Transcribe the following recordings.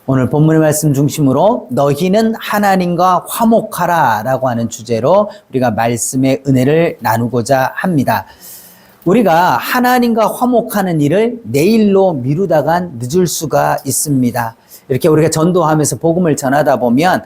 오늘 본문의 말씀 중심으로 너희는 하나님과 화목하라 라고 하는 주제로 우리가 말씀의 은혜를 나누고자 합니다. 우리가 하나님과 화목하는 일을 내일로 미루다간 늦을 수가 있습니다. 이렇게 우리가 전도하면서 복음을 전하다 보면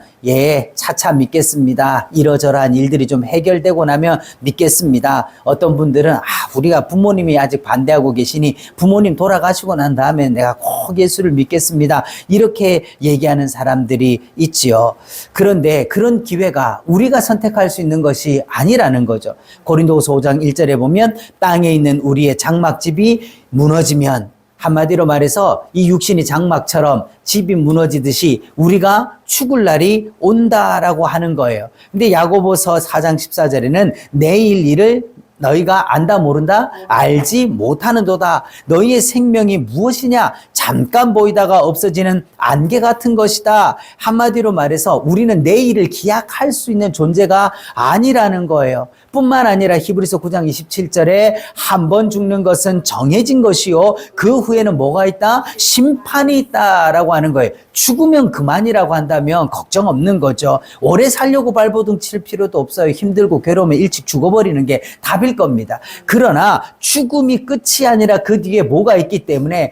차차 믿겠습니다. 이러저러한 일들이 좀 해결되고 나면 믿겠습니다. 어떤 분들은 우리가 부모님이 아직 반대하고 계시니 부모님 돌아가시고 난 다음에 내가 꼭 예수를 믿겠습니다. 이렇게 얘기하는 사람들이 있지요. 그런데 그런 기회가 우리가 선택할 수 있는 것이 아니라는 거죠. 고린도후서 5장 1절에 보면 땅에 있는 우리의 장막집이 무너지면, 한마디로 말해서 이 육신이 장막처럼 집이 무너지듯이 우리가 죽을 날이 온다라고 하는 거예요. 근데 야고보서 4장 14절에는 내일 일을 너희가 안다 모른다 알지 못하는도다. 너희의 생명이 무엇이냐? 잠깐 보이다가 없어지는 안개 같은 것이다. 한마디로 말해서 우리는 내일을 기약할 수 있는 존재가 아니라는 거예요. 뿐만 아니라 히브리서 9장 27절에 한 번 죽는 것은 정해진 것이요 그 후에는 뭐가 있다? 심판이 있다라고 하는 거예요. 죽으면 그만이라고 한다면 걱정 없는 거죠. 오래 살려고 발버둥 칠 필요도 없어요. 힘들고 괴로우면 일찍 죽어버리는 게 답일 겁니다. 그러나 죽음이 끝이 아니라 그 뒤에 뭐가 있기 때문에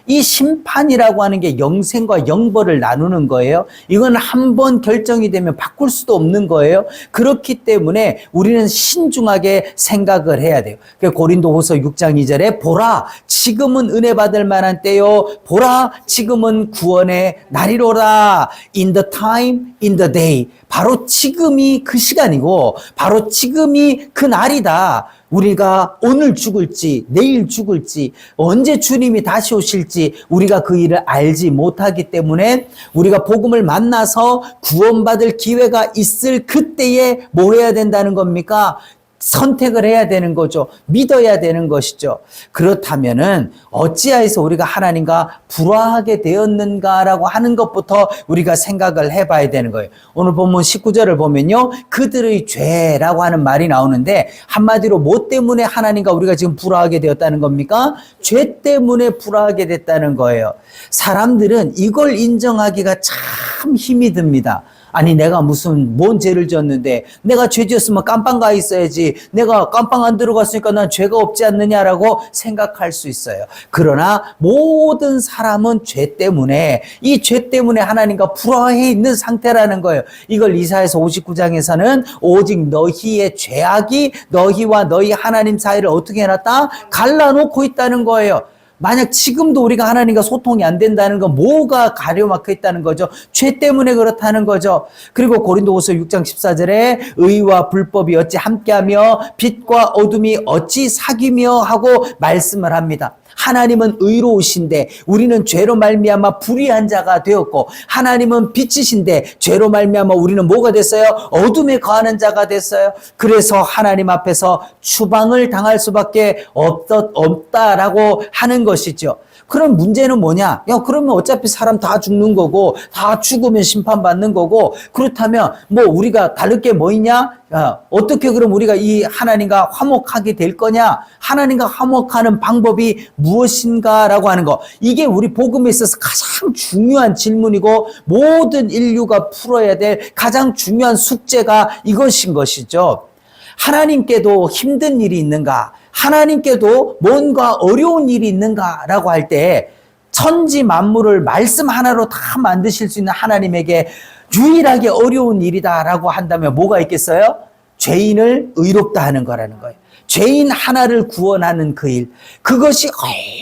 이 심판이라고 하는 게 영생과 영벌을 나누는 거예요. 이건 한 번 결정이 되면 바꿀 수도 없는 거예요. 그렇기 때문에 우리는 신중하게 생각을 해야 돼요. 고린도후서 6장 2절에 보라 지금은 은혜 받을 만한 때요 보라 지금은 구원의 날이로다. In the time, in the day. 바로 지금이 그 시간이고 바로 지금이 그 날이다. 우리가 오늘 죽을지 내일 죽을지 언제 주님이 다시 오실지 우리가 그 일을 알지 못하기 때문에 우리가 복음을 만나서 구원받을 기회가 있을 그때에 뭐 해야 된다는 겁니까? 선택을 해야 되는 거죠. 믿어야 되는 것이죠. 그렇다면은 어찌하여서 우리가 하나님과 불화하게 되었는가라고 하는 것부터 우리가 생각을 해봐야 되는 거예요. 오늘 본문 19절을 보면요. 그들의 죄라고 하는 말이 나오는데 한마디로 뭐 때문에 하나님과 우리가 지금 불화하게 되었다는 겁니까? 죄 때문에 불화하게 됐다는 거예요. 사람들은 이걸 인정하기가 참 힘이 듭니다. 아니 내가 무슨 뭔 죄를 지었는데 내가 죄 지었으면 깜빵 가 있어야지 내가 깜빵 안 들어갔으니까 난 죄가 없지 않느냐라고 생각할 수 있어요. 그러나 모든 사람은 죄 때문에 이 죄 때문에 하나님과 불화해 있는 상태라는 거예요. 이걸 이사야서 59장에서는 오직 너희의 죄악이 너희와 너희 하나님 사이를 어떻게 해놨다? 갈라놓고 있다는 거예요. 만약 지금도 우리가 하나님과 소통이 안 된다는 건 뭐가 가려막혀 있다는 거죠? 죄 때문에 그렇다는 거죠. 그리고 고린도후서 6장 14절에 의와 불법이 어찌 함께하며 빛과 어둠이 어찌 사귀며 하고 말씀을 합니다. 하나님은 의로우신데 우리는 죄로 말미암아 불의한 자가 되었고 없하나님은 빛이신데 죄로 말미암아 우리는 뭐가 됐어요? 어둠에 거하는 자가 됐어요. 그래서 하나님 앞에서 추방을 당할 수밖에 없다라고 하는 것이죠. 그럼 문제는 뭐냐? 그러면 어차피 사람 다 죽는 거고 다 죽으면 심판받는 거고 그렇다면 뭐 우리가 다를 게 뭐 있냐? 어떻게 그럼 우리가 이 하나님과 화목하게 될 거냐? 하나님과 화목하는 방법이 무엇인가라고 하는 거. 이게 우리 복음에 있어서 가장 중요한 질문이고 모든 인류가 풀어야 될 가장 중요한 숙제가 이것인 것이죠. 하나님께도 힘든 일이 있는가? 하나님께도 뭔가 어려운 일이 있는가라고 할 때 천지 만물을 말씀 하나로 다 만드실 수 있는 하나님에게 유일하게 어려운 일이다라고 한다면 뭐가 있겠어요? 죄인을 의롭다 하는 거라는 거예요. 죄인 하나를 구원하는 그 일. 그것이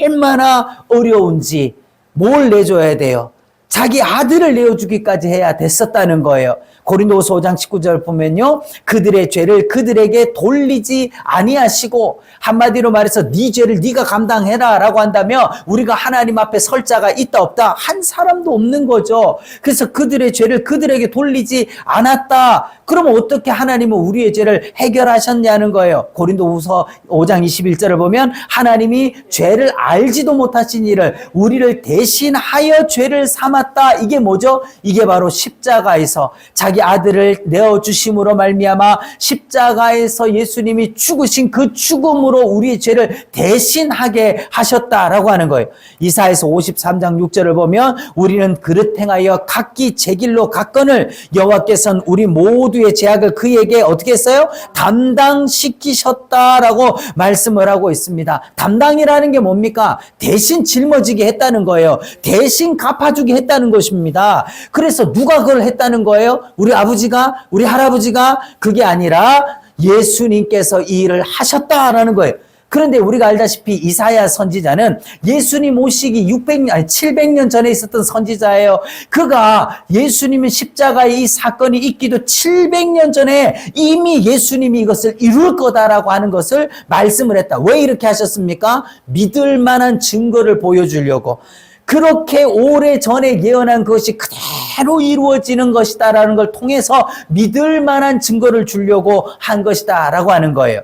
얼마나 어려운지 뭘 내줘야 돼요? 자기 아들을 내어주기까지 해야 됐었다는 거예요. 고린도후서 5장 19절 보면요. 그들의 죄를 그들에게 돌리지 아니하시고 한마디로 말해서 네 죄를 네가 감당해라 라고 한다면 우리가 하나님 앞에 설 자가 있다 없다? 한 사람도 없는 거죠. 그래서 그들의 죄를 그들에게 돌리지 않았다. 그러면 어떻게 하나님은 우리의 죄를 해결하셨냐는 거예요. 고린도후서 5장 21절을 보면 하나님이 죄를 알지도 못하신 이를 우리를 대신하여 죄를 삼았다 살았다. 이게 뭐죠? 이게 바로 십자가에서 자기 아들을 내어주심으로 말미암아 십자가에서 예수님이 죽으신 그 죽음으로 우리의 죄를 대신하게 하셨다라고 하는 거예요. 이사야서 53장 6절을 보면 우리는 그릇 행하여 각기 제 길로 갔거늘 여호와께서는 우리 모두의 죄악을 그에게 어떻게 했어요? 담당시키셨다라고 말씀을 하고 있습니다. 담당이라는 게 뭡니까? 대신 짊어지게 했다는 거예요. 대신 갚아주게 했다는 것입니다. 그래서 누가 그걸 했다는 거예요? 우리 아버지가, 우리 할아버지가? 그게 아니라 예수님께서 이 일을 하셨다라는 거예요. 그런데 우리가 알다시피 이사야 선지자는 예수님 오시기 700년 전에 있었던 선지자예요. 그가 예수님의 십자가의 이 사건이 있기도 700년 전에 이미 예수님이 이것을 이룰 거다라고 하는 것을 말씀을 했다. 왜 이렇게 하셨습니까? 믿을 만한 증거를 보여주려고. 그렇게 오래전에 예언한 것이 그대로 이루어지는 것이다라는 걸 통해서 믿을 만한 증거를 주려고 한 것이다라고 하는 거예요.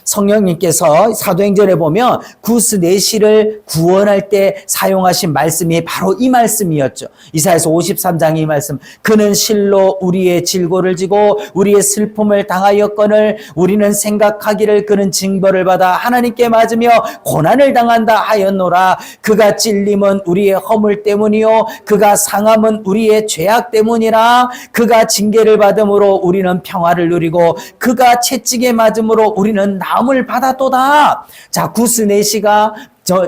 성령님께서 사도행전에 보면 구스 내시를 구원할 때 사용하신 말씀이 바로 이 말씀이었죠. 이사야서 53장의 이 말씀. 그는 실로 우리의 질고를 지고 우리의 슬픔을 당하였거늘 우리는 생각하기를 그는 징벌을 받아 하나님께 맞으며 고난을 당한다 하였노라. 그가 찔림은 우리의 허물 때문이요 그가 상함은 우리의 죄악 때문이라. 그가 징계를 받음으로 우리는 평화를 누리고 그가 채찍에 맞음으로 우리는 나음을 받았도다. 자, 구스 내시가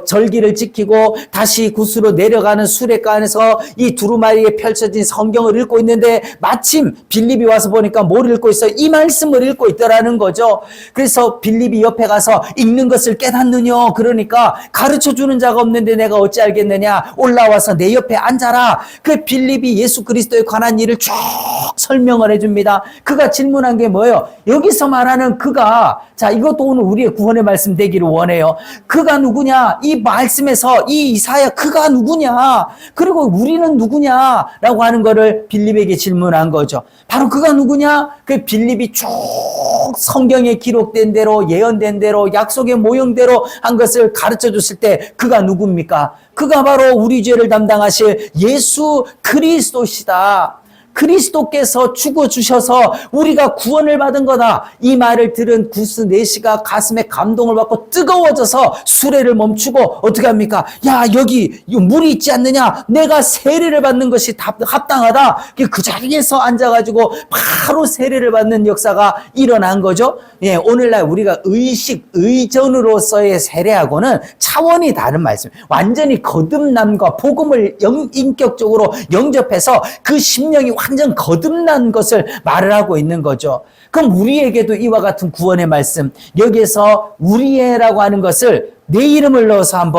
절기를 지키고 다시 구스로 내려가는 수레간에서 이 두루마리에 펼쳐진 성경을 읽고 있는데 마침 빌립이 와서 보니까 뭘 읽고 있어요? 이 말씀을 읽고 있더라는 거죠. 그래서 빌립이 옆에 가서 읽는 것을 깨닫느냐? 그러니까 가르쳐주는 자가 없는데 내가 어찌 알겠느냐? 올라와서 내 옆에 앉아라. 그 빌립이 예수 그리스도에 관한 일을 쭉 설명을 해줍니다. 그가 질문한 게 뭐예요? 여기서 말하는 그가, 자, 이것도 오늘 우리의 구원의 말씀 되기를 원해요. 그가 누구냐? 이 말씀에서 이 이사야 그가 누구냐? 그리고 우리는 누구냐라고 하는 거를 빌립에게 질문한 거죠. 바로 그가 누구냐? 그 빌립이 쭉 성경에 기록된 대로 예언된 대로 약속의 모형대로 한 것을 가르쳐 줬을 때 그가 누굽니까? 그가 바로 우리 죄를 담당하실 예수 그리스도시다. 그리스도께서 죽어주셔서 우리가 구원을 받은 거다. 이 말을 들은 구스 내시가 가슴에 감동을 받고 뜨거워져서 수레를 멈추고 어떻게 합니까? 야, 여기 물이 있지 않느냐? 내가 세례를 받는 것이 합당하다. 그 자리에서 앉아가지고 바로 세례를 받는 역사가 일어난 거죠. 예, 오늘날 우리가 의전으로서의 세례하고는 차원이 다른 말씀. 완전히 거듭남과 복음을 인격적으로 영접해서 그 심령이 완전 거듭난 것을 말을 하고 있는 거죠. 그럼 우리에게도 이와 같은 구원의 말씀, 여기에서 우리의라고 하는 것을 내 이름을 넣어서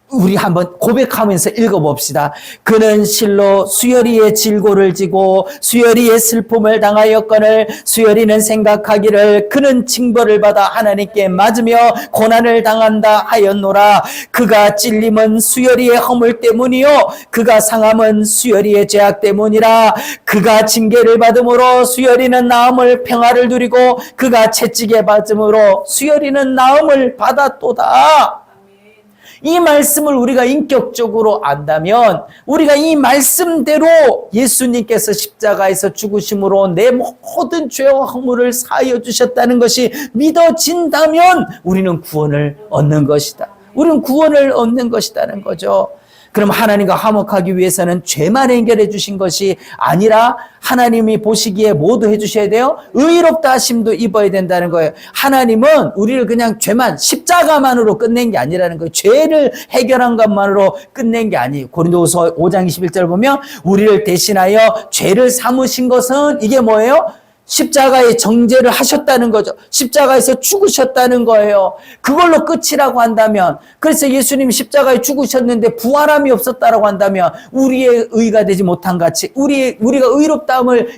우리 한번 고백하면서 읽어봅시다. 그는 실로 수열이의 질고를 지고 수열이의 슬픔을 당하였거늘 수열이는 생각하기를 그는 징벌을 받아 하나님께 맞으며 고난을 당한다 하였노라. 그가 찔림은 수열이의 허물 때문이요 그가 상함은 수열이의 죄악 때문이라. 그가 징계를 받음으로 수열이는 나음을 평화를 누리고 그가 채찍에 맞음으로 수열이는 나음을 받았도다. 이 말씀을 우리가 인격적으로 안다면 우리가 이 말씀대로 예수님께서 십자가에서 죽으심으로 내 모든 죄와 허물을 사하여 주셨다는 것이 믿어진다면 우리는 구원을 얻는 것이다. 우리는 구원을 얻는 것이라는 거죠. 그럼 하나님과 화목하기 위해서는 죄만 해결해 주신 것이 아니라 하나님이 보시기에 뭐도 해주셔야 돼요? 의롭다 하심도 입어야 된다는 거예요. 하나님은 우리를 그냥 죄만 십자가만으로 끝낸 게 아니라는 거예요. 죄를 해결한 것만으로 끝낸 게 아니에요. 고린도후서 5장 21절 보면 우리를 대신하여 죄를 삼으신 것은 이게 뭐예요? 십자가의 정죄를 하셨다는 거죠. 십자가에서 죽으셨다는 거예요. 그걸로 끝이라고 한다면, 그래서 예수님이 십자가에 죽으셨는데 부활함이 없었다라고 한다면 우리의 의가 되지 못한 같이 우리가 의롭다함을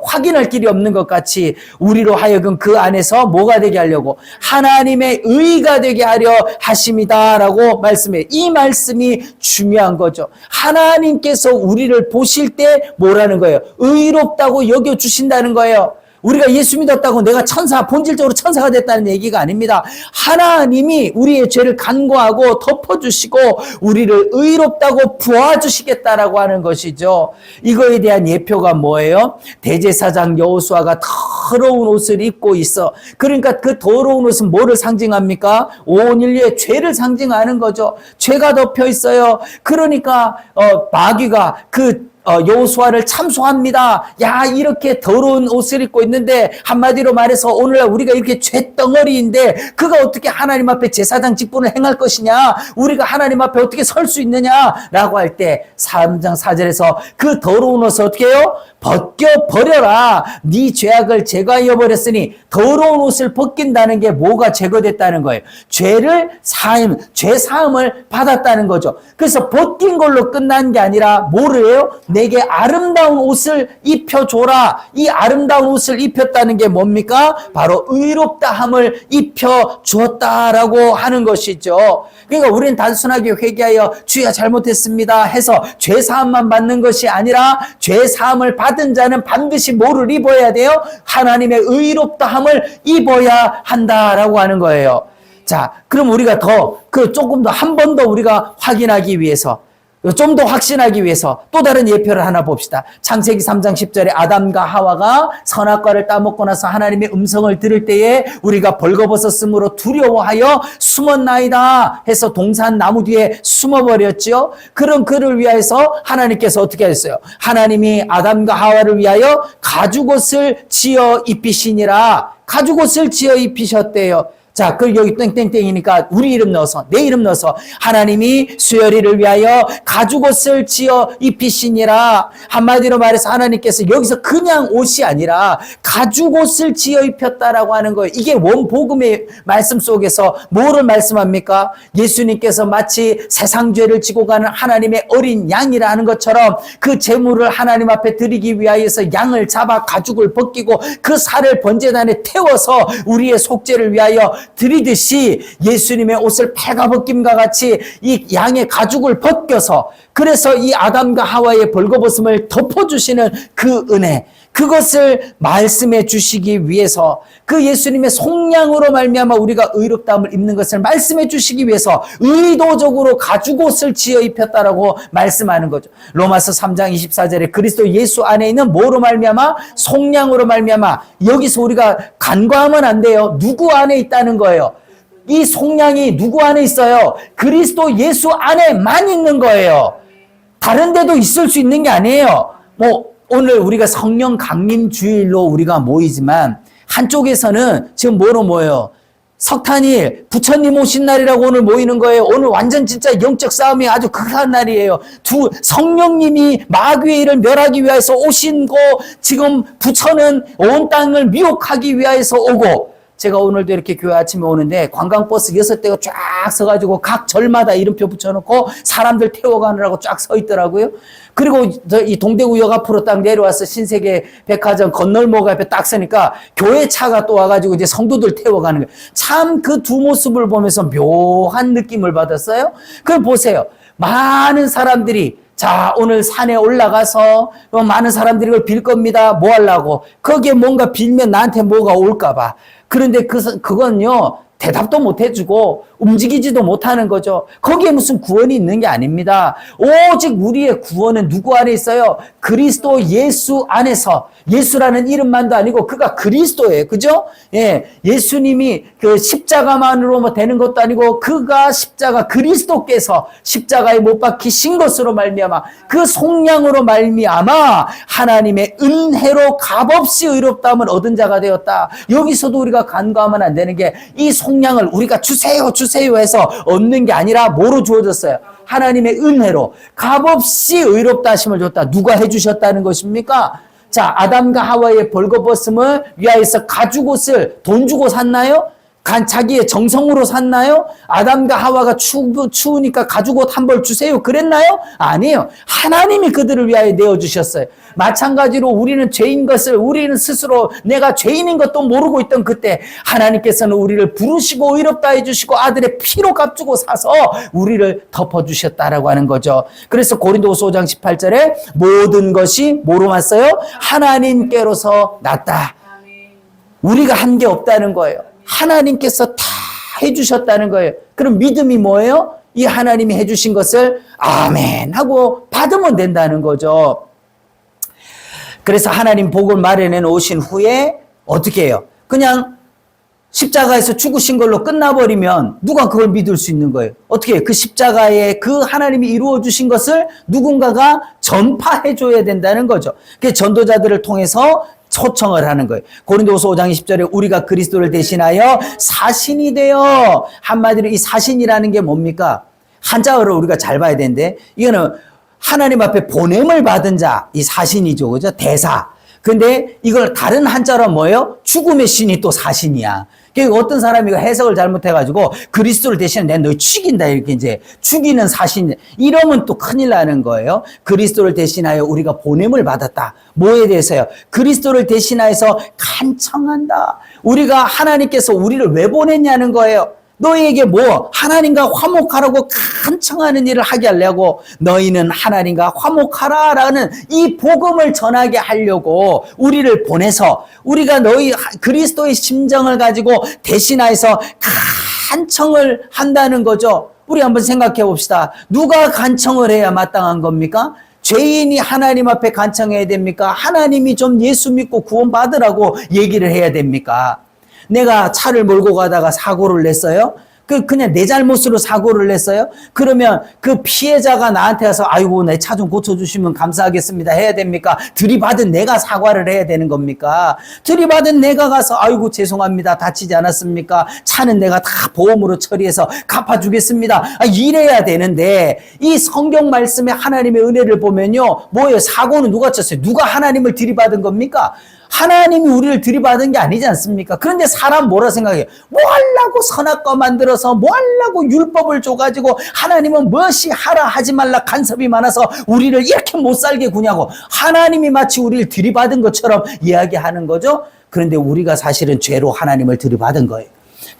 확인할 길이 없는 것 같이 우리로 하여금 그 안에서 뭐가 되게 하려고 하나님의 의가 되게 하려 하심이다라고 말씀해요. 이 말씀이 중요한 거죠. 하나님께서 우리를 보실 때 뭐라는 거예요? 의롭다고 여겨주신다는 거예요. 우리가 예수 믿었다고 내가 본질적으로 천사가 됐다는 얘기가 아닙니다. 하나님이 우리의 죄를 간구하고 덮어주시고 우리를 의롭다고 부어주시겠다라고 하는 것이죠. 이거에 대한 예표가 뭐예요? 대제사장 여호수아가 더러운 옷을 입고 있어. 그러니까 그 더러운 옷은 뭐를 상징합니까? 온 인류의 죄를 상징하는 거죠. 죄가 덮여 있어요. 그러니까 마귀가 여호수아를 참소합니다. 야, 이렇게 더러운 옷을 입고 있는데, 한마디로 말해서 오늘날 우리가 이렇게 죄덩어리인데 그가 어떻게 하나님 앞에 제사장 직분을 행할 것이냐, 우리가 하나님 앞에 어떻게 설 수 있느냐라고 할 때 3장 4절에서 그 더러운 옷을 어떻게 해요? 벗겨버려라. 네 죄악을 제거하여 버렸으니. 더러운 옷을 벗긴다는 게 뭐가 제거됐다는 거예요? 죄 사함을 받았다는 거죠. 그래서 벗긴 걸로 끝난 게 아니라 뭐를 해요? 내게 아름다운 옷을 입혀줘라. 이 아름다운 옷을 입혔다는 게 뭡니까? 바로 의롭다함을 입혀주었다라고 하는 것이죠. 그러니까 우리는 단순하게 회개하여 주여 잘못했습니다 해서 죄사함만 받는 것이 아니라 죄사함을 받은 자는 반드시 뭐를 입어야 돼요? 하나님의 의롭다함을 입어야 한다라고 하는 거예요. 자, 그럼 우리가 조금 더 한 번 더 우리가 확인하기 위해서, 좀 더 확신하기 위해서 또 다른 예표를 하나 봅시다. 창세기 3장 10절에 아담과 하와가 선악과를 따먹고 나서 하나님의 음성을 들을 때에 우리가 벌거벗었으므로 두려워하여 숨었나이다 해서 동산 나무 뒤에 숨어버렸죠. 그런 그를 위하여서 하나님께서 어떻게 했어요? 하나님이 아담과 하와를 위하여 가죽옷을 지어 입히시니라. 가죽옷을 지어 입히셨대요. 자, 그 여기 땡땡땡이니까 우리 이름 넣어서, 내 이름 넣어서 하나님이 수열이를 위하여 가죽옷을 지어 입히시니라. 한마디로 말해서 하나님께서 여기서 그냥 옷이 아니라 가죽옷을 지어 입혔다라고 하는 거예요. 이게 원복음의 말씀 속에서 뭐를 말씀합니까? 예수님께서 마치 세상 죄를 지고 가는 하나님의 어린 양이라 하는 것처럼 그 제물을 하나님 앞에 드리기 위하여서 양을 잡아 가죽을 벗기고 그 살을 번제단에 태워서 우리의 속죄를 위하여 드리듯이 예수님의 옷을 팔가벗김과 같이 이 양의 가죽을 벗겨서, 그래서 이 아담과 하와의 벌거벗음을 덮어주시는 그 은혜, 그것을 말씀해 주시기 위해서, 그 예수님의 속량으로 말미암아 우리가 의롭다함을 입는 것을 말씀해 주시기 위해서 의도적으로 가죽옷을 지어 입혔다라고 말씀하는 거죠. 로마서 3장 24절에 그리스도 예수 안에 있는 뭐로 말미암아? 속량으로 말미암아. 여기서 우리가 간과하면 안 돼요. 누구 안에 있다는 거예요? 이 속량이 누구 안에 있어요? 그리스도 예수 안에만 있는 거예요. 다른 데도 있을 수 있는 게 아니에요. 오늘 우리가 성령 강림 주일로 우리가 모이지만 한쪽에서는 지금 뭐로 모여요? 석탄일, 부처님 오신 날이라고 오늘 모이는 거예요. 오늘 완전 진짜 영적 싸움이 아주 극한 날이에요. 성령님이 마귀의 일을 멸하기 위해서 오신 거, 지금 부처는 온 땅을 미혹하기 위해서 오고, 제가 오늘도 이렇게 교회 아침에 오는데 관광버스 6대가 쫙 서가지고 각 절마다 이름표 붙여놓고 사람들 태워가느라고 쫙 서 있더라고요. 그리고 이 동대구역 앞으로 딱 내려와서 신세계 백화점 건널목 앞에 딱 서니까 교회 차가 또 와가지고 이제 성도들 태워가는 거예요. 참 그 두 모습을 보면서 묘한 느낌을 받았어요. 그럼 보세요. 많은 사람들이 자, 오늘 산에 올라가서 많은 사람들이 이걸 빌 겁니다. 뭐 하려고? 거기에 뭔가 빌면 나한테 뭐가 올까봐. 그런데 그건요, 대답도 못 해주고 움직이지도 못하는 거죠. 거기에 무슨 구원이 있는 게 아닙니다. 오직 우리의 구원은 누구 안에 있어요? 그리스도 예수 안에서. 예수라는 이름만도 아니고 그가 그리스도예요. 그죠? 예. 예수님이 그 십자가만으로 되는 것도 아니고 그가 그리스도께서 십자가에 못 박히신 것으로 말미암아 그 속량으로 말미암아 하나님의 은혜로 값없이 의롭다함을 얻은 자가 되었다. 여기서도 우리가 간과하면 안 되는 게 이 속량을 우리가 주세요 해서 얻는 게 아니라 뭐로 주어졌어요? 하나님의 은혜로 값없이 의롭다 하심을 줬다. 누가 해주셨다는 것입니까? 자, 아담과 하와의 벌거벗음을 위하여서 가죽옷을 돈 주고 샀나요? 자기의 정성으로 샀나요? 아담과 하와가 추우니까 가죽옷 한 벌 주세요 그랬나요? 아니에요. 하나님이 그들을 위하여 내어주셨어요. 마찬가지로 우리는 죄인 것을 우리는 스스로 내가 죄인인 것도 모르고 있던 그때 하나님께서는 우리를 부르시고 의롭다 해주시고 아들의 피로 값주고 사서 우리를 덮어주셨다라고 하는 거죠. 그래서 고린도후서 5장 18절에 모든 것이 뭐로 왔어요? 하나님께로서 났다. 우리가 한 게 없다는 거예요. 하나님께서 다 해주셨다는 거예요. 그럼 믿음이 뭐예요? 이 하나님이 해주신 것을 아멘 하고 받으면 된다는 거죠. 그래서 하나님 복을 마련해 놓으신 후에 어떻게 해요? 그냥 십자가에서 죽으신 걸로 끝나버리면 누가 그걸 믿을 수 있는 거예요? 어떻게 해요? 그 십자가에 그 하나님이 이루어 주신 것을 누군가가 전파해 줘야 된다는 거죠. 그 전도자들을 통해서 초청을 하는 거예요. 고린도후서 5장 20절에 우리가 그리스도를 대신하여 사신이 되어, 한마디로 이 사신이라는 게 뭡니까? 한자어로 우리가 잘 봐야 되는데 이거는 하나님 앞에 보냄을 받은 자, 이 사신이죠. 그죠? 대사. 근데 이걸 다른 한자로 뭐예요? 죽음의 신이 또 사신이야. 그러니까 어떤 사람이 해석을 잘못해가지고 그리스도를 대신해 내가 너 죽인다 이렇게 이제 죽이는 사신, 이러면 또 큰일 나는 거예요. 그리스도를 대신하여 우리가 보냄을 받았다. 뭐에 대해서요? 그리스도를 대신하여서 간청한다. 우리가 하나님께서 우리를 왜 보냈냐는 거예요. 너희에게 뭐 하나님과 화목하라고 간청하는 일을 하게 하려고, 너희는 하나님과 화목하라라는 이 복음을 전하게 하려고 우리를 보내서 우리가 너희 그리스도의 심정을 가지고 대신하여서 간청을 한다는 거죠. 우리 한번 생각해 봅시다. 누가 간청을 해야 마땅한 겁니까? 죄인이 하나님 앞에 간청해야 됩니까? 하나님이 좀 예수 믿고 구원 받으라고 얘기를 해야 됩니까? 내가 차를 몰고 가다가 사고를 냈어요. 그냥 내 잘못으로 사고를 냈어요. 그러면 그 피해자가 나한테 와서 아이고 내 차 좀 고쳐주시면 감사하겠습니다 해야 됩니까? 들이받은 내가 사과를 해야 되는 겁니까? 들이받은 내가 가서 아이고 죄송합니다 다치지 않았습니까? 차는 내가 다 보험으로 처리해서 갚아주겠습니다 이래야 되는데, 이 성경 말씀에 하나님의 은혜를 보면요, 뭐예요? 사고는 누가 쳤어요? 누가 하나님을 들이받은 겁니까? 하나님이 우리를 들이받은 게 아니지 않습니까? 그런데 사람 뭐라 생각해요? 뭐 하려고 선악과 만들어서, 뭐 하려고 율법을 줘가지고 하나님은 무엇이 하라 하지 말라 간섭이 많아서 우리를 이렇게 못 살게 구냐고 하나님이 마치 우리를 들이받은 것처럼 이야기하는 거죠. 그런데 우리가 사실은 죄로 하나님을 들이받은 거예요.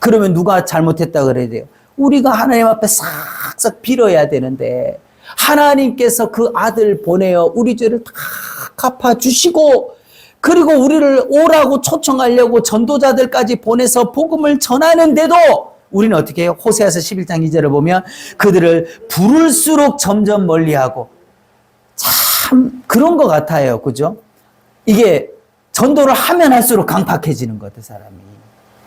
그러면 누가 잘못했다 그래야 돼요? 우리가 하나님 앞에 싹싹 빌어야 되는데, 하나님께서 그 아들 보내어 우리 죄를 다 갚아주시고, 그리고 우리를 오라고 초청하려고 전도자들까지 보내서 복음을 전하는데도 우리는 어떻게 해요? 호세아서 11장 2절을 보면 그들을 부를수록 점점 멀리하고, 참 그런 것 같아요. 그죠? 이게 전도를 하면 할수록 강팍해지는 것 같아요, 사람이.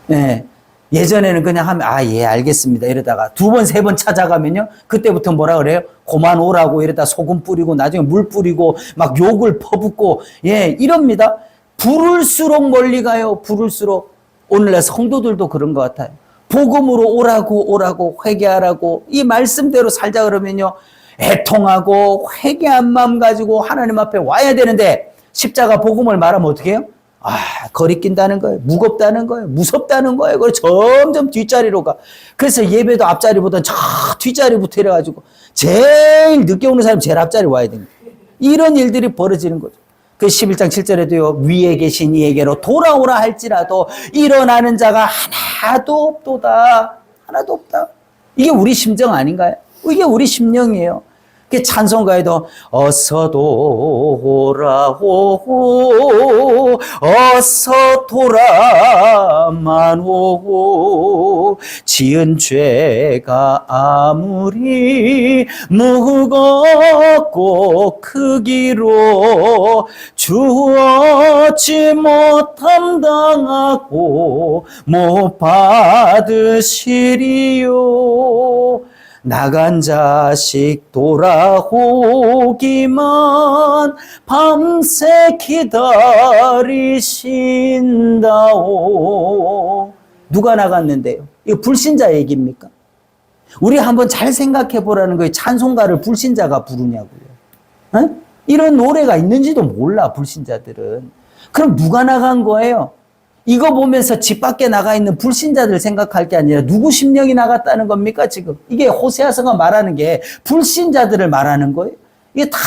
예. 예전에는 그냥 하면 예 알겠습니다 이러다가 두 번 세 번 찾아가면요, 그때부터 뭐라 그래요? 고만 오라고 이러다 소금 뿌리고 나중에 물 뿌리고 막 욕을 퍼붓고 이럽니다. 부를수록 멀리 가요. 부를수록. 오늘날 성도들도 그런 것 같아요. 복음으로 오라고 회개하라고 이 말씀대로 살자 그러면요, 애통하고 회개한 마음 가지고 하나님 앞에 와야 되는데, 십자가 복음을 말하면 어떻게 해요? 거리낀다는 거예요. 무겁다는 거예요. 무섭다는 거예요. 그래서 점점 뒷자리로 가. 그래서 예배도 앞자리보다 저 뒷자리부터 이래가지고 제일 늦게 오는 사람이 제일 앞자리 와야 됩니다. 이런 일들이 벌어지는 거죠. 그 11장 7절에도요, 위에 계신 이에게로 돌아오라 할지라도 일어나는 자가 하나도 없도다. 하나도 없다. 이게 우리 심정 아닌가요? 이게 우리 심령이에요. 찬송가에도 어서 돌아오고 어서 돌아만 오고, 지은 죄가 아무리 무겁고 크기로 주어지 못함 당하고 못 받으시리요. 나간 자식 돌아오기만 밤새 기다리신다오. 누가 나갔는데요? 이거 불신자 얘기입니까? 우리 한번 잘 생각해 보라는 거예요. 찬송가를 불신자가 부르냐고요. 이런 노래가 있는지도 몰라, 불신자들은. 그럼 누가 나간 거예요? 이거 보면서 집 밖에 나가 있는 불신자들 생각할 게 아니라 누구 심령이 나갔다는 겁니까, 지금? 이게 호세아서가 말하는 게 불신자들을 말하는 거예요. 이게 다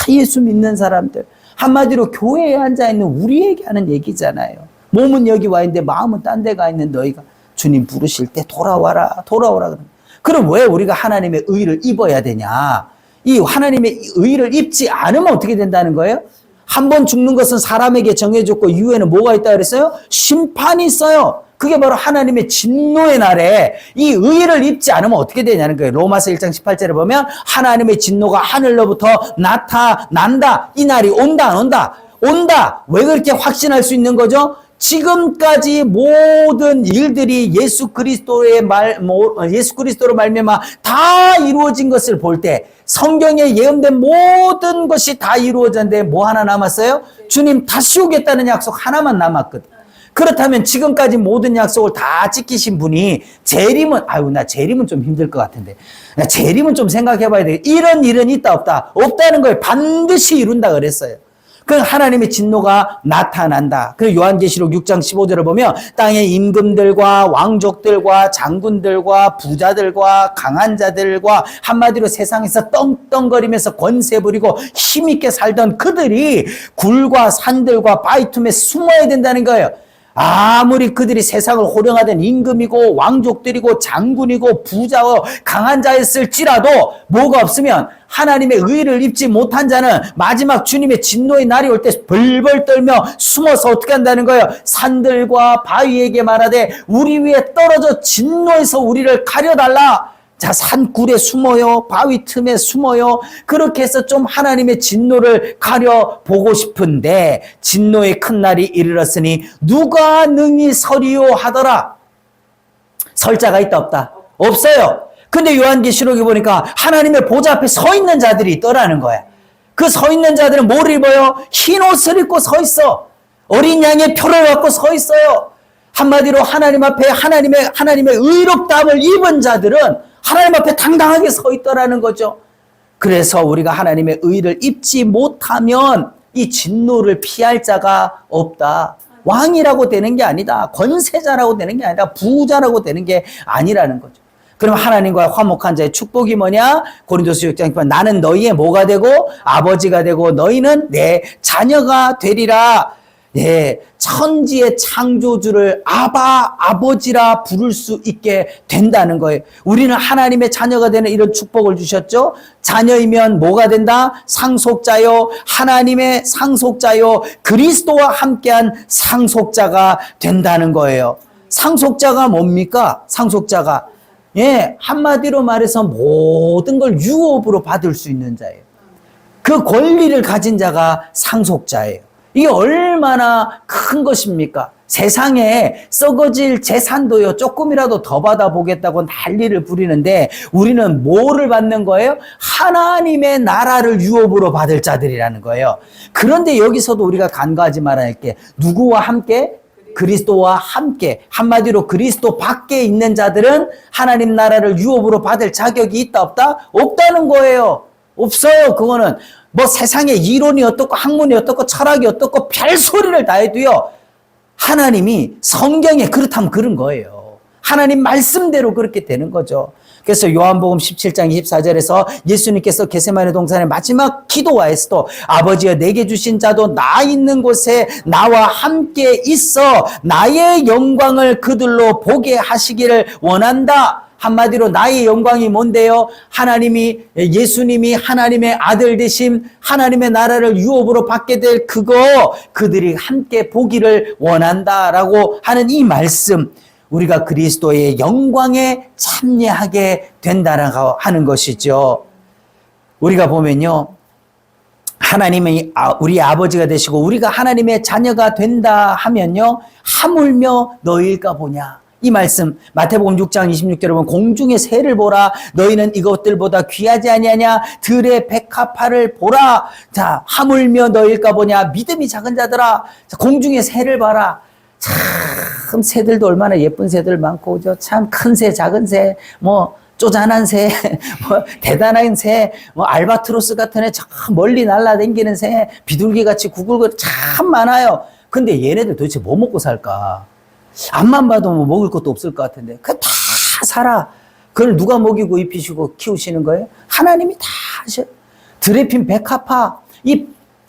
예수 믿는 사람들. 한마디로 교회에 앉아있는 우리에게 하는 얘기잖아요. 몸은 여기 와 있는데 마음은 딴 데 가 있는 너희가 주님 부르실 때 돌아와라, 돌아오라. 그럼 왜 우리가 하나님의 의를 입어야 되냐? 이 하나님의 의를 입지 않으면 어떻게 된다는 거예요? 한 번 죽는 것은 사람에게 정해졌고 이후에는 뭐가 있다 그랬어요? 심판이 있어요. 그게 바로 하나님의 진노의 날에 이 의를 입지 않으면 어떻게 되냐는 거예요. 로마서 1장 18절에 보면 하나님의 진노가 하늘로부터 나타난다. 이 날이 온다 안 온다? 온다. 왜 그렇게 확신할 수 있는 거죠? 지금까지 모든 일들이 예수 그리스도로 말미암아 다 이루어진 것을 볼 때 성경에 예언된 모든 것이 다 이루어졌는데 뭐 하나 남았어요? 주님 다시 오겠다는 약속 하나만 남았거든. 그렇다면 지금까지 모든 약속을 다 지키신 분이 재림은 나 재림은 좀 힘들 것 같은데 나 재림은 좀 생각해 봐야 돼. 이런 일은 있다 없다? 없다는 거예요. 반드시 이룬다 그랬어요. 그 하나님의 진노가 나타난다. 그 요한계시록 6장 15절을 보면 땅의 임금들과 왕족들과 장군들과 부자들과 강한 자들과 한마디로 세상에서 떵떵거리면서 권세 부리고 힘있게 살던 그들이 굴과 산들과 바위 틈에 숨어야 된다는 거예요. 아무리 그들이 세상을 호령하던 임금이고 왕족들이고 장군이고 부자고 강한 자였을지라도 뭐가 없으면 하나님의 의를 입지 못한 자는 마지막 주님의 진노의 날이 올 때 벌벌 떨며 숨어서 어떻게 한다는 거예요? 산들과 바위에게 말하되 우리 위에 떨어져 진노에서 우리를 가려달라. 자, 산굴에 숨어요. 바위 틈에 숨어요. 그렇게 해서 좀 하나님의 진노를 가려보고 싶은데 진노의 큰 날이 이르렀으니 누가 능히 서리요 하더라. 설 자가 있다 없다? 없어요. 근데 요한계시록에 보니까 하나님의 보좌 앞에 서 있는 자들이 있더라는 거야. 그 서 있는 자들은 뭘 입어요? 흰 옷을 입고 서 있어. 어린 양의 표를 갖고 서 있어요. 한마디로 하나님 앞에 하나님의 의롭다함을 입은 자들은 하나님 앞에 당당하게 서 있더라는 거죠. 그래서 우리가 하나님의 의를 입지 못하면 이 진노를 피할 자가 없다. 왕이라고 되는 게 아니다. 권세자라고 되는 게 아니다. 부자라고 되는 게 아니라는 거죠. 그럼 하나님과 화목한 자의 축복이 뭐냐? 고린도서 6장 6절 나는 너희의 뭐가 되고 아버지가 되고 너희는 내 자녀가 되리라. 예, 천지의 창조주를 아버지라 부를 수 있게 된다는 거예요. 우리는 하나님의 자녀가 되는 이런 축복을 주셨죠. 자녀이면 뭐가 된다? 상속자요, 하나님의 상속자요, 그리스도와 함께한 상속자가 된다는 거예요. 상속자가 뭡니까? 상속자가 한마디로 말해서 모든 걸 유업으로 받을 수 있는 자예요. 그 권리를 가진 자가 상속자예요. 이게 얼마나 큰 것입니까? 세상에 썩어질 재산도요, 조금이라도 더 받아보겠다고 난리를 부리는데 우리는 뭐를 받는 거예요? 하나님의 나라를 유업으로 받을 자들이라는 거예요. 그런데 여기서도 우리가 간과하지 말아야 할 게 누구와 함께? 그리스도와 함께. 한마디로 그리스도 밖에 있는 자들은 하나님 나라를 유업으로 받을 자격이 있다 없다? 없다는 거예요. 없어요. 그거는 뭐 세상에 이론이 어떻고 학문이 어떻고 철학이 어떻고 별소리를 다 해도요, 하나님이 성경에 그렇다면 그런 거예요. 하나님 말씀대로 그렇게 되는 거죠. 그래서 요한복음 17장 24절에서 예수님께서 겟세마네 동산의 마지막 기도하에서도 아버지여 내게 주신 자도 나 있는 곳에 나와 함께 있어 나의 영광을 그들로 보게 하시기를 원한다. 한마디로 나의 영광이 뭔데요? 예수님이 하나님의 아들 되심, 하나님의 나라를 유업으로 받게 될 그들이 함께 보기를 원한다라고 하는 이 말씀, 우리가 그리스도의 영광에 참여하게 된다라고 하는 것이죠. 우리가 보면요, 하나님이 우리 아버지가 되시고 우리가 하나님의 자녀가 된다 하면요, 하물며 너희일까 보냐. 이 말씀 마태복음 6장 26절에 보면 공중의 새를 보라. 너희는 이것들보다 귀하지 아니하냐. 들의 백합화를 보라. 자, 하물며 너희일까 보냐. 믿음이 작은 자들아. 자, 공중의 새를 봐라. 참 새들도 얼마나 예쁜 새들 많고, 참 큰 새, 작은 새, 쪼잔한 새, 대단한 새, 알바트로스 같은 애, 참 멀리 날아다니는 새, 비둘기같이 구글거리 참 많아요. 근데 얘네들 도대체 뭐 먹고 살까? 앞만 봐도 먹을 것도 없을 것 같은데, 그 다 살아. 그걸 누가 먹이고 입히시고 키우시는 거예요? 하나님이 다 하셔. 들에 핀 백합화, 이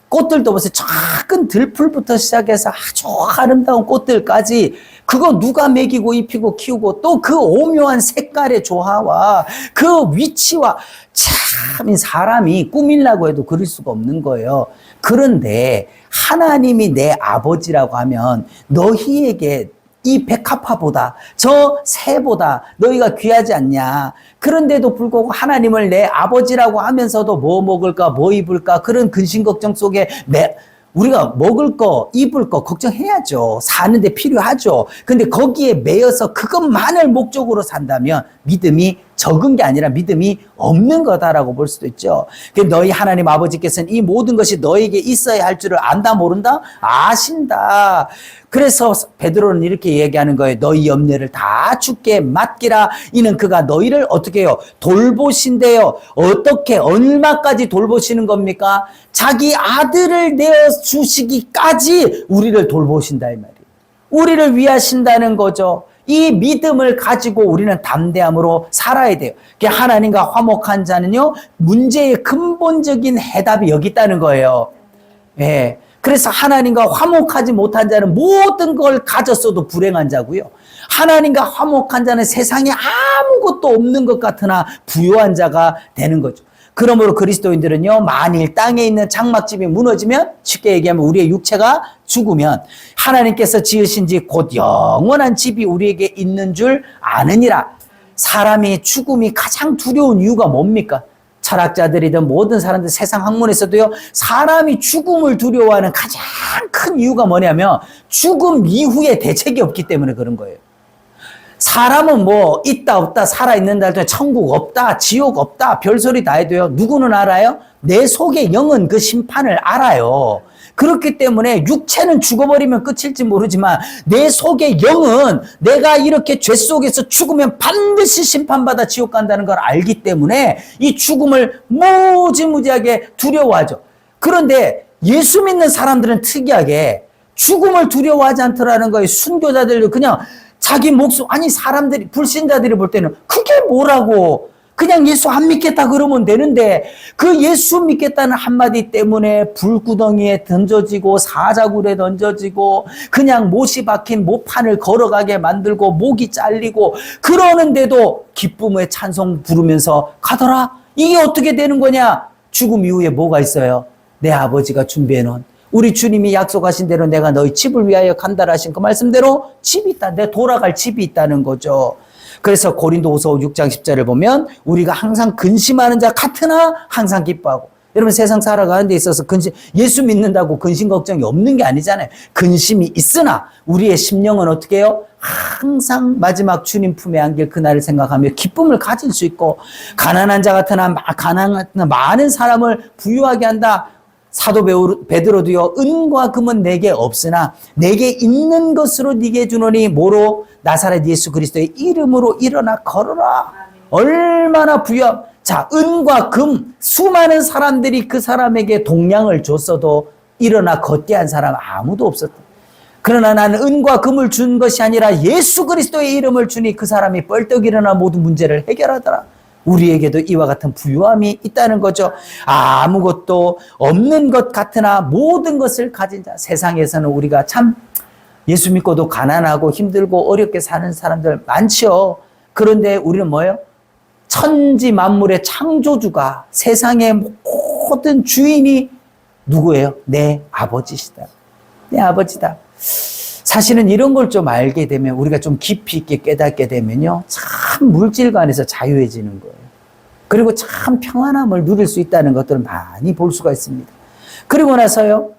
꽃들도 보세요. 작은 들풀부터 시작해서 아주 아름다운 꽃들까지 그거 누가 먹이고 입히고 키우고 또 그 오묘한 색깔의 조화와 그 위치와 참 사람이 꾸밀라고 해도 그릴 수가 없는 거예요. 그런데 하나님이 내 아버지라고 하면 너희에게 이 백합화보다 저 새보다 너희가 귀하지 않냐. 그런데도 불구하고 하나님을 내 아버지라고 하면서도 뭐 먹을까 뭐 입을까 그런 근심 걱정 속에 우리가 먹을 거 입을 거 걱정해야죠. 사는데 필요하죠. 근데 거기에 매여서 그것만을 목적으로 산다면 믿음이 적은 게 아니라 믿음이 없는 거다라고 볼 수도 있죠. 너희 하나님 아버지께서는 이 모든 것이 너에게 있어야 할 줄을 안다 모른다? 아신다. 그래서 베드로는 이렇게 얘기하는 거예요. 너희 염려를 다 주께 맡기라. 이는 그가 너희를 어떻게 해요? 돌보신대요. 어떻게 얼마까지 돌보시는 겁니까? 자기 아들을 내어주시기까지 우리를 돌보신다 이 말이에요. 우리를 위하신다는 거죠. 이 믿음을 가지고 우리는 담대함으로 살아야 돼요. 하나님과 화목한 자는요, 문제의 근본적인 해답이 여기 있다는 거예요. 예. 그래서 하나님과 화목하지 못한 자는 모든 걸 가졌어도 불행한 자고요. 하나님과 화목한 자는 세상에 아무것도 없는 것 같으나 부유한 자가 되는 거죠. 그러므로 그리스도인들은요, 만일 땅에 있는 장막집이 무너지면, 쉽게 얘기하면 우리의 육체가 죽으면 하나님께서 지으신 집 곧 영원한 집이 우리에게 있는 줄 아느니라. 사람이 죽음이 가장 두려운 이유가 뭡니까? 철학자들이든 모든 사람들 세상 학문에서도요, 사람이 죽음을 두려워하는 가장 큰 이유가 뭐냐면 죽음 이후에 대책이 없기 때문에 그런 거예요. 사람은 뭐 있다 없다 살아있는다 할 때 천국 없다 지옥 없다 별소리 다 해도요, 누구는 알아요? 내 속의 영은 그 심판을 알아요. 그렇기 때문에 육체는 죽어버리면 끝일지 모르지만 내 속의 영은 내가 이렇게 죄 속에서 죽으면 반드시 심판받아 지옥 간다는 걸 알기 때문에 이 죽음을 무지무지하게 두려워하죠. 그런데 예수 믿는 사람들은 특이하게 죽음을 두려워하지 않더라는 거예요. 순교자들도 그냥 자기 목숨, 아니 사람들이, 불신자들이 볼 때는 그게 뭐라고, 그냥 예수 안 믿겠다 그러면 되는데 그 예수 믿겠다는 한마디 때문에 불구덩이에 던져지고 사자굴에 던져지고 그냥 못이 박힌 모판을 걸어가게 만들고 목이 잘리고 그러는데도 기쁨의 찬송 부르면서 가더라. 이게 어떻게 되는 거냐? 죽음 이후에 뭐가 있어요? 내 아버지가 준비해놓은, 우리 주님이 약속하신 대로 내가 너희 집을 위하여 간다라 하신 그 말씀대로 집이 있다. 내 돌아갈 집이 있다는 거죠. 그래서 고린도후서 6장 10절을 보면 우리가 항상 근심하는 자 같으나 항상 기뻐하고. 여러분 세상 살아가는 데 있어서 예수 믿는다고 근심 걱정이 없는 게 아니잖아요. 근심이 있으나 우리의 심령은 어떻게 해요? 항상 마지막 주님 품에 안길 그날을 생각하며 기쁨을 가질 수 있고, 가난한 자 같으나 많은 사람을 부유하게 한다. 사도 베드로도요, 은과 금은 내게 없으나 내게 있는 것으로 네게 주노니 뭐로? 나사렛 예수 그리스도의 이름으로 일어나 걸어라. 얼마나 부유함. 자, 은과 금, 수많은 사람들이 그 사람에게 동량을 줬어도 일어나 걷게 한 사람 아무도 없었다. 그러나 나는 은과 금을 준 것이 아니라 예수 그리스도의 이름을 주니 그 사람이 뻘떡 일어나 모든 문제를 해결하더라. 우리에게도 이와 같은 부유함이 있다는 거죠. 아무것도 없는 것 같으나 모든 것을 가진 자. 세상에서는 우리가 참 예수 믿고도 가난하고 힘들고 어렵게 사는 사람들 많죠. 그런데 우리는 뭐예요? 천지 만물의 창조주가, 세상의 모든 주인이 누구예요? 내 아버지시다. 내 아버지다. 사실은 이런 걸 좀 알게 되면, 우리가 좀 깊이 있게 깨닫게 되면요, 참 물질관에서 자유해지는 거예요. 그리고 참 평안함을 누릴 수 있다는 것들을 많이 볼 수가 있습니다. 그리고 나서요,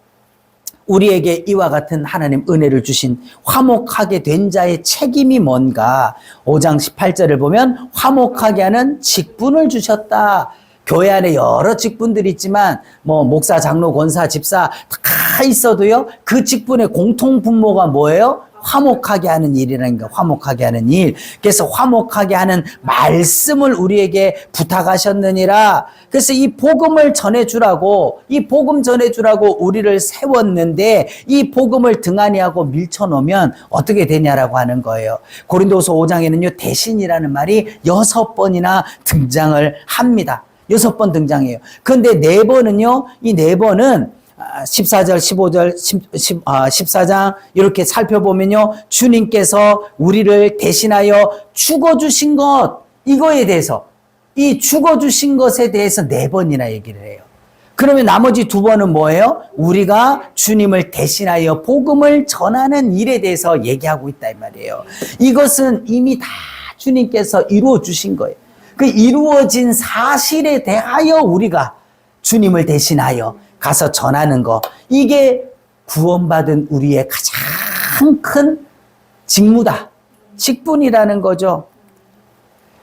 우리에게 이와 같은 하나님 은혜를 주신 화목하게 된 자의 책임이 뭔가? 5장 18절을 보면 화목하게 하는 직분을 주셨다. 교회 안에 여러 직분들이 있지만 뭐 목사, 장로, 권사, 집사 다 있어도요, 그 직분의 공통 분모가 뭐예요? 화목하게 하는 일이라는 거. 화목하게 하는 일. 그래서 화목하게 하는 말씀을 우리에게 부탁하셨느니라. 그래서 이 복음을 전해주라고, 이 복음 전해주라고 우리를 세웠는데 이 복음을 등한히 하고 밀쳐놓으면 어떻게 되냐라고 하는 거예요. 고린도서 5장에는요, 대신이라는 말이 6번이나 등장을 합니다. 6번 등장해요. 그런데 4번은요, 이 4번은 14절, 15절, 14장 이렇게 살펴보면요. 주님께서 우리를 대신하여 죽어주신 것, 이거에 대해서, 이 죽어주신 것에 대해서 4번이나 얘기를 해요. 그러면 나머지 2번은 뭐예요? 우리가 주님을 대신하여 복음을 전하는 일에 대해서 얘기하고 있다 이 말이에요. 이것은 이미 다 주님께서 이루어 주신 거예요. 그 이루어진 사실에 대하여 우리가 주님을 대신하여 가서 전하는 거, 이게 구원받은 우리의 가장 큰 직무다, 직분이라는 거죠.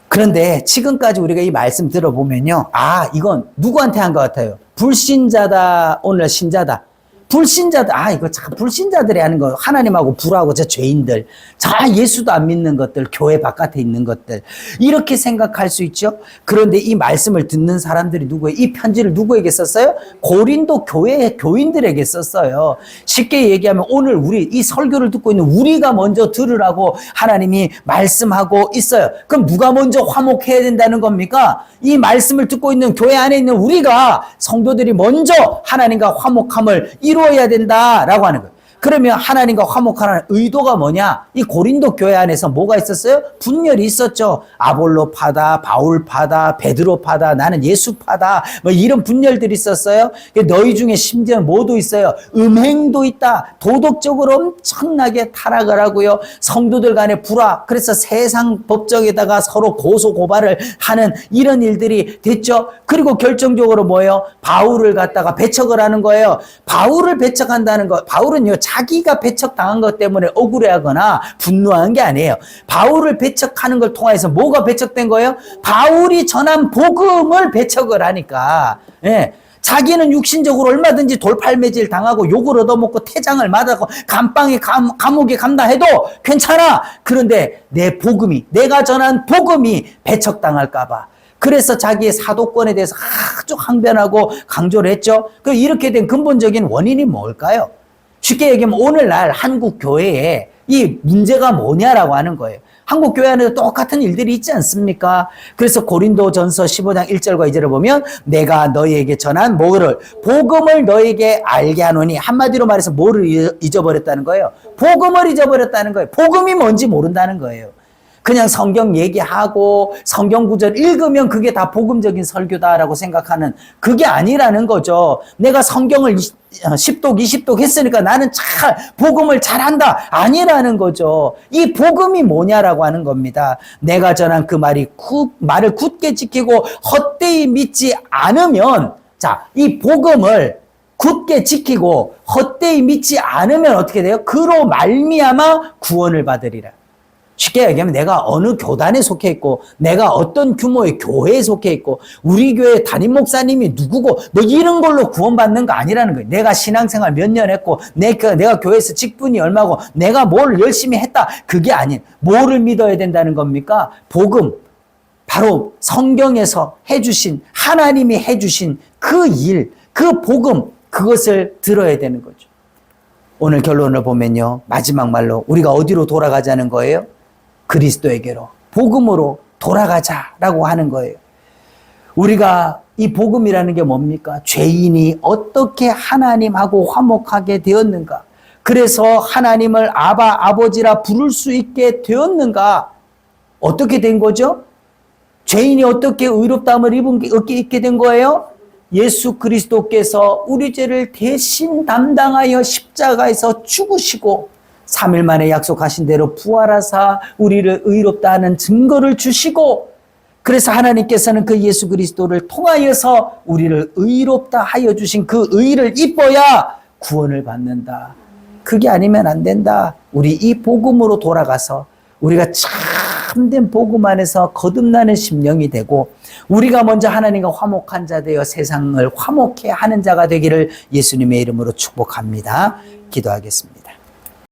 그런데 지금까지 우리가 이 말씀 들어보면요, 이건 누구한테 한 것 같아요? 불신자다, 오늘 신자다. 불신자들, 이거 참 불신자들이 하는 거, 하나님하고 불하고 저 죄인들, 저 예수도 안 믿는 것들, 교회 바깥에 있는 것들, 이렇게 생각할 수 있죠. 그런데 이 말씀을 듣는 사람들이 누구예요? 이 편지를 누구에게 썼어요? 고린도 교회의 교인들에게 썼어요. 쉽게 얘기하면 오늘 우리 이 설교를 듣고 있는 우리가 먼저 들으라고 하나님이 말씀하고 있어요. 그럼 누가 먼저 화목해야 된다는 겁니까? 이 말씀을 듣고 있는 교회 안에 있는 우리가, 성도들이 먼저 하나님과 화목함을 이루어야 된다라고 하는 거예요. 그러면 하나님과 화목하는 의도가 뭐냐? 이 고린도 교회 안에서 뭐가 있었어요? 분열이 있었죠. 아볼로파다, 바울파다, 베드로파다, 나는 예수파다, 뭐 이런 분열들이 있었어요. 너희 중에 심지어 뭐도 있어요? 음행도 있다. 도덕적으로 엄청나게 타락을 하고요. 성도들 간에 불화, 그래서 세상 법정에다가 서로 고소 고발을 하는 이런 일들이 됐죠. 그리고 결정적으로 뭐예요? 바울을 갖다가 배척을 하는 거예요. 바울을 배척한다는 거, 바울은요, 자기가 배척당한 것 때문에 억울해하거나 분노한 게 아니에요. 바울을 배척하는 걸 통해서 뭐가 배척된 거예요? 바울이 전한 복음을 배척을 하니까, 자기는 육신적으로 얼마든지 돌팔매질 당하고 욕을 얻어먹고 태장을 맞고 감옥에 간다 해도 괜찮아. 그런데 내 복음이, 내가 전한 복음이 배척당할까 봐, 그래서 자기의 사도권에 대해서 아주 항변하고 강조를 했죠. 그럼 이렇게 된 근본적인 원인이 뭘까요? 쉽게 얘기하면 오늘날 한국 교회에 이 문제가 뭐냐라고 하는 거예요. 한국 교회 안에도 똑같은 일들이 있지 않습니까? 그래서 고린도전서 15장 1절과 2절을 보면 내가 너희에게 전한 복음을 너희에게 알게 하노니, 한마디로 말해서 뭐를 잊어버렸다는 거예요? 복음을 잊어버렸다는 거예요. 복음이 뭔지 모른다는 거예요. 그냥 성경 얘기하고 성경 구절 읽으면 그게 다 복음적인 설교다라고 생각하는, 그게 아니라는 거죠. 내가 성경을 10독, 20독 했으니까 나는 복음을 잘한다, 아니라는 거죠. 이 복음이 뭐냐라고 하는 겁니다. 내가 전한 그 말을 굳게 지키고 헛되이 믿지 않으면, 이 복음을 굳게 지키고 헛되이 믿지 않으면 어떻게 돼요? 그로 말미암아 구원을 받으리라. 쉽게 얘기하면 내가 어느 교단에 속해 있고, 내가 어떤 규모의 교회에 속해 있고, 우리 교회 담임 목사님이 누구고, 뭐 이런 걸로 구원받는 거 아니라는 거예요. 내가 신앙생활 몇 년 했고, 내가 교회에서 직분이 얼마고, 내가 뭘 열심히 했다, 그게 아닌, 뭐를 믿어야 된다는 겁니까? 복음, 바로 성경에서 해주신, 하나님이 해주신 그 일, 그 복음, 그것을 들어야 되는 거죠. 오늘 결론을 보면요, 마지막 말로 우리가 어디로 돌아가자는 거예요? 그리스도에게로, 복음으로 돌아가자라고 하는 거예요. 우리가 이 복음이라는 게 뭡니까? 죄인이 어떻게 하나님하고 화목하게 되었는가? 그래서 하나님을 아버지라 부를 수 있게 되었는가? 어떻게 된 거죠? 죄인이 어떻게 의롭다함을 얻게 된 거예요? 예수 그리스도께서 우리 죄를 대신 담당하여 십자가에서 죽으시고 3일 만에 약속하신 대로 부활하사 우리를 의롭다 하는 증거를 주시고, 그래서 하나님께서는 그 예수 그리스도를 통하여서 우리를 의롭다 하여 주신 그 의를 입어야 구원을 받는다. 그게 아니면 안 된다. 우리 이 복음으로 돌아가서 우리가 참된 복음 안에서 거듭나는 심령이 되고, 우리가 먼저 하나님과 화목한 자 되어 세상을 화목해 하는 자가 되기를 예수님의 이름으로 축복합니다. 기도하겠습니다.